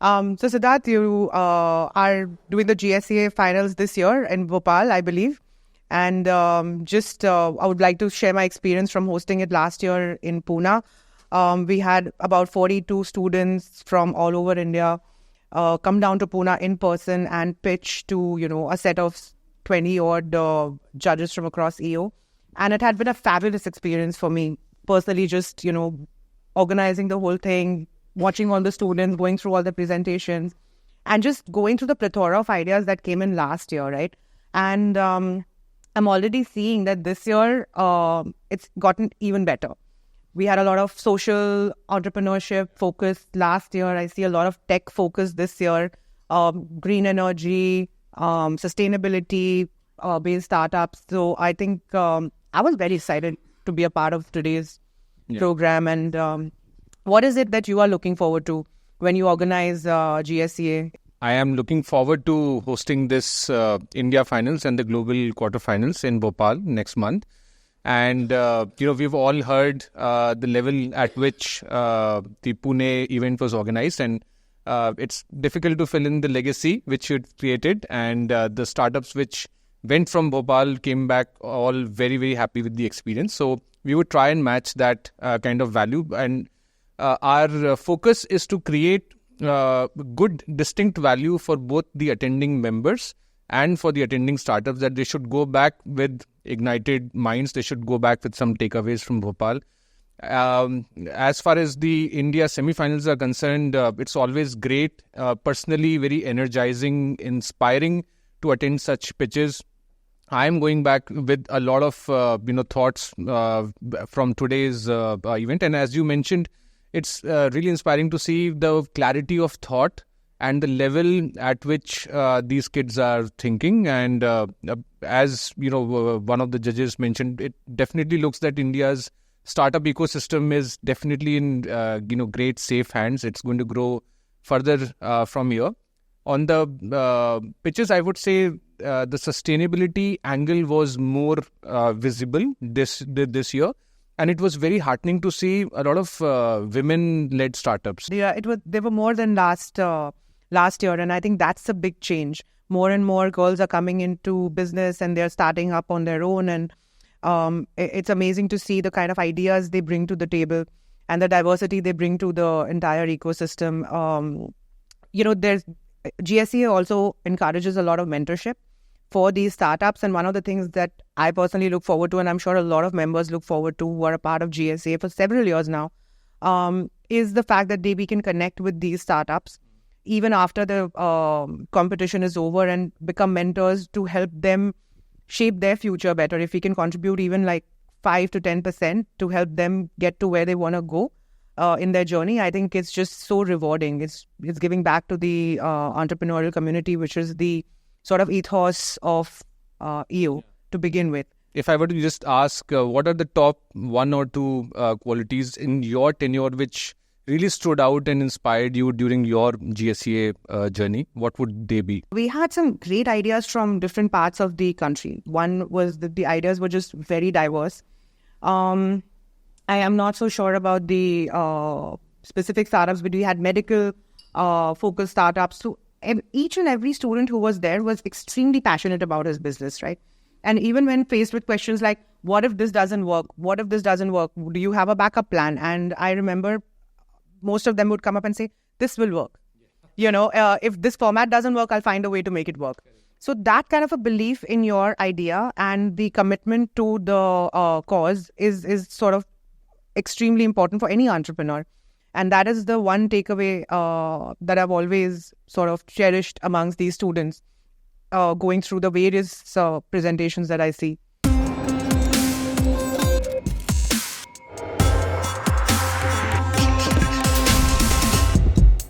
So Siddharth, you are doing the GSEA Finals this year in Bhopal, I believe. And I would like to share my experience from hosting it last year in Pune. We had about 42 students from all over India come down to Pune in person and pitch to, a set of 20 odd judges from across EO. And it had been a fabulous experience for me personally, just, organizing the whole thing, watching all the students, going through all the presentations, and just going through the plethora of ideas that came in last year, right? And I'm already seeing that this year it's gotten even better. We had a lot of social entrepreneurship focus last year. I see a lot of tech focus this year, green energy, sustainability based startups. So I think I was very excited to be a part of today's program. And what is it that you are looking forward to when you organize GSEA? I am looking forward to hosting this India Finals and the Global Quarterfinals in Bhopal next month. And, we've all heard the level at which the Pune event was organized. And it's difficult to fill in the legacy which you created. And the startups which went from Bhopal came back all very, very happy with the experience. So we would try and match that kind of value. And our focus is to create good, distinct value for both the attending members and for the attending startups, that they should go back with ignited minds. They should go back with some takeaways from Bhopal. As far as the India semi-finals are concerned, it's always great, personally very energizing, inspiring to attend such pitches. I am going back with a lot of thoughts from today's event. And as you mentioned, it's really inspiring to see the clarity of thought and the level at which these kids are thinking. And as one of the judges mentioned, it definitely looks that India's startup ecosystem is definitely in great safe hands. It's going to grow further from here. On the pitches, I would say the sustainability angle was more visible this year. And it was very heartening to see a lot of women-led startups. Yeah, they were more than last year, and I think that's a big change. More and more girls are coming into business and they're starting up on their own, and it's amazing to see the kind of ideas they bring to the table and the diversity they bring to the entire ecosystem. There's GSEA also encourages a lot of mentorship for these startups, and one of the things that I personally look forward to, and I'm sure a lot of members look forward to who are a part of GSEA for several years now, is the fact that we can connect with these startups even after the competition is over and become mentors to help them shape their future better. If we can contribute even like 5 to 10% to help them get to where they want to go in their journey, I think it's just so rewarding. It's giving back to the entrepreneurial community, which is the sort of ethos of EO to begin with. If I were to just ask, what are the top 1 or 2 qualities in your tenure which really stood out and inspired you during your GSEA journey? What would they be? We had some great ideas from different parts of the country. One was that the ideas were just very diverse. I am not so sure about the specific startups, but we had medical focused startups. So each and every student who was there was extremely passionate about his business, right? And even when faced with questions like, what if this doesn't work? What if this doesn't work? Do you have a backup plan? And I remember most of them would come up and say, this will work. If this format doesn't work, I'll find a way to make it work. So that kind of a belief in your idea and the commitment to the cause is sort of extremely important for any entrepreneur. And that is the one takeaway that I've always sort of cherished amongst these students going through the various presentations that I see.